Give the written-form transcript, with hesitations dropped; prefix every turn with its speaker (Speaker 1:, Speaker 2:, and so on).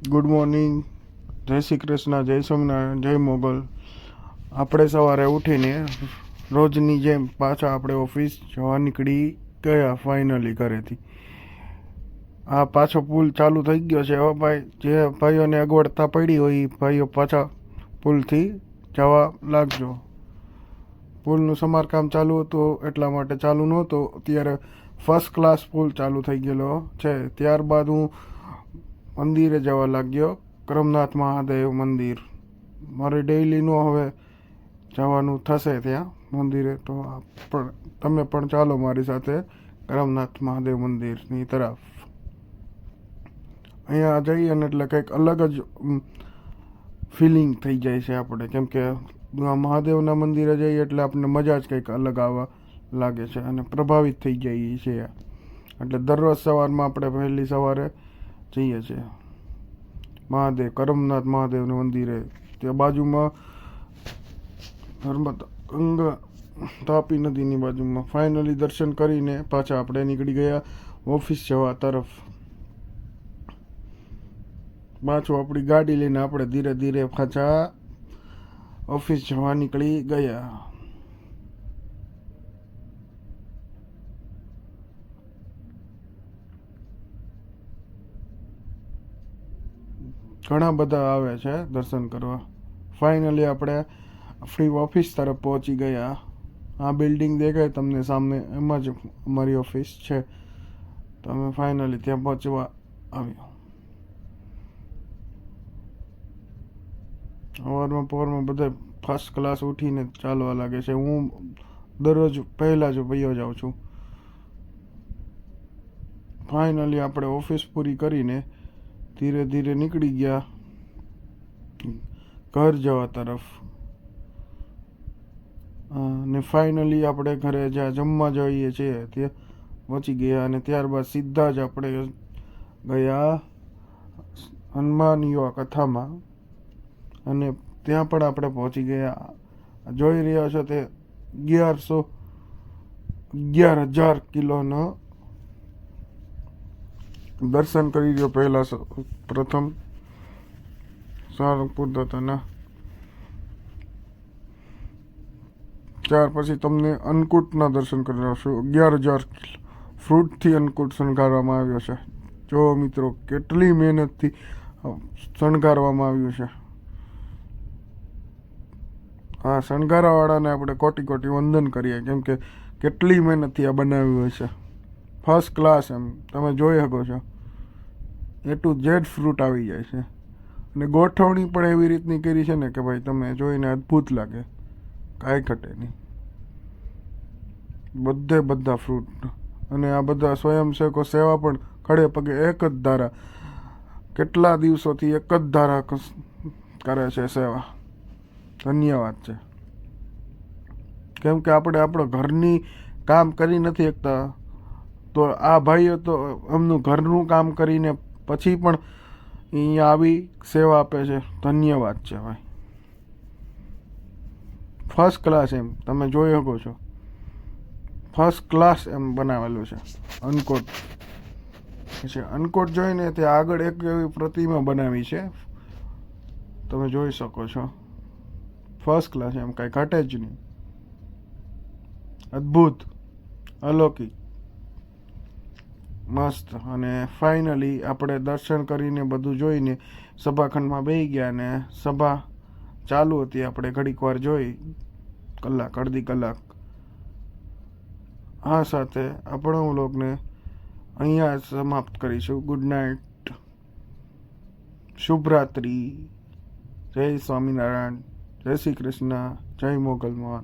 Speaker 1: Good morning, જય શ્રી કૃષ્ણ, જય સ્વામિનારાયણ, જય મોગલ. આપણે સવારે ઉઠીને રોજની જેમ પાછા આપણે ઓફિસ જવા નીકળી ગયા ફાઇનલી ઘરેથી. આ પાછો પુલ ચાલુ થઈ ગયો છે. હવે ભાઈ જે ભાઈઓને અગવડતા પડી હોય એ ભાઈઓ પાછા પુલથી જવા લાગજો. પુલનું સમારકામ ચાલુ હતું એટલા માટે ચાલુ નહોતું. અત્યારે ફર્સ્ટ ક્લાસ પુલ ચાલુ થઈ ગયેલો છે. ત્યારબાદ હું મંદિરે જવા લાગ્યો, કરમનાથ મહાદેવ મંદિર. મારે ડેઈલીનું હવે જવાનું થશે ત્યાં મંદિરે, તો તમે પણ ચાલો મારી સાથે કરમનાથ મહાદેવ મંદિરની તરફ. અહીંયા જઈએ ને એટલે કંઈક અલગ જ ફિલિંગ થઈ જાય છે આપણે, કેમ કે મહાદેવના મંદિરે જઈએ એટલે આપણને મજા જ કંઈક અલગ આવવા લાગે છે અને પ્રભાવિત થઈ જઈએ છીએ. એટલે દરરોજ સવારમાં આપણે વહેલી સવારે જઈએ છીએ મહાદેવ, કરમનાથ મહાદેવના મંદિરે. ત્યાં બાજુમાં નર્મદા ગંગા, તાપી નદીની બાજુમાં. ફાઇનલી દર્શન કરીને પાછા આપણે નીકળી ગયા ઓફિસ જવા તરફ. પાછું આપણી ગાડી લઈને આપણે ધીરે ધીરે પાછા ઓફિસ જવા નીકળી ગયા. ઘણા બધા આવે છે દર્શન કરવા. ફાઇનલી આપણે આપણી ઓફિસ તરફ પહોંચી ગયા. આ બિલ્ડિંગ દેખાય તમને સામે, એમાં જ અમારી ઓફિસ છે. તમે ફાઇનલી ત્યાં પહોંચવા આવ્યો. સવારમાં પહોરમાં બધા ફર્સ્ટ ક્લાસ ઉઠીને ચાલવા લાગે છે. હું દરરોજ પહેલાં જ વયો જાઉં છું. ફાઇનલી આપણે ઓફિસ પૂરી કરીને ધીરે ધીરે નીકળી ગયા ઘર જવા તરફ. અને ફાઇનલી આપણે ઘરે જ્યાં જમવા જઈએ છીએ ત્યાં પહોંચી ગયા. અને ત્યારબાદ સીધા જ આપણે ગયા હનુમાન યુવા કથામાં, અને ત્યાં પણ આપણે પહોંચી ગયા. જોઈ રહ્યા છો તે 11,000 કિલોનો દર્શન કરી રહ્યો. પહેલા પ્રથમ સારંગપુર દાદાના, ત્યાર પછી તમને અન્નકૂટના દર્શન કરી રહ્યો છું. 11,000 ફ્રૂટથી અન્નકૂટ શણગારવામાં આવ્યો છે. જો મિત્રો કેટલી મહેનતથી શણગારવામાં આવ્યું છે. હા, શણગારવાળાને આપણે કોટી કોટી વંદન કરીએ, કેમ કે કેટલી મહેનતથી આ બનાવ્યું હોય છે. ફર્સ્ટ ક્લાસ એમ તમે જોઈ શકો છો. A to Z ફ્રૂટ આવી જાય છે. અને ગોઠવણી પણ એવી રીતની કરી છે ને કે ભાઈ તમે જોઈને અદ્ભુત લાગે, કાંઈ ઘટે નહીં. બધા ફ્રૂટ. અને આ બધા સ્વયંસેવકો સેવા પણ ખડે પગે એક જ ધારા, કેટલા દિવસોથી એક જ ધારા કરે છે સેવા. ધન્યવાદ છે. કેમ કે આપણે આપણો ઘરની કામ કરી નથી શકતા, તો આ ભાઈઓ તો એમનું ઘરનું કામ કરીને પછી પણ અહીંયા આવી સેવા આપે છે. ધન્યવાદ છે ભાઈ. ફર્સ્ટ ક્લાસ એમ તમે જોઈ શકો છો. ફર્સ્ટ ક્લાસ એમ બનાવેલું છે અન્નકૂટ. પછી અન્નકૂટ જોઈને તે આગળ એક એવી પ્રતિમા બનાવી છે, તમે જોઈ શકો છો. ફર્સ્ટ ક્લાસ એમ, કાંઈ ઘટે જ નહીં. અદ્ભુત, અલૌકિક, મસ્ત. અને ફાઇનલી આપણે દર્શન કરીને બધું જોઈને સભાખંડમાં બેસી ગયા. ને સભા ચાલુ હતી, આપણે ઘડીક વાર જોઈ, કલાક અડધી કલાક. આ સાથે આપણો વ્લોગને અહીંયા સમાપ્ત કરીશું. ગુડ નાઇટ, શુભરાત્રિ, જય સ્વામિનારાયણ, જય શ્રી કૃષ્ણ, જય મોગલમાં.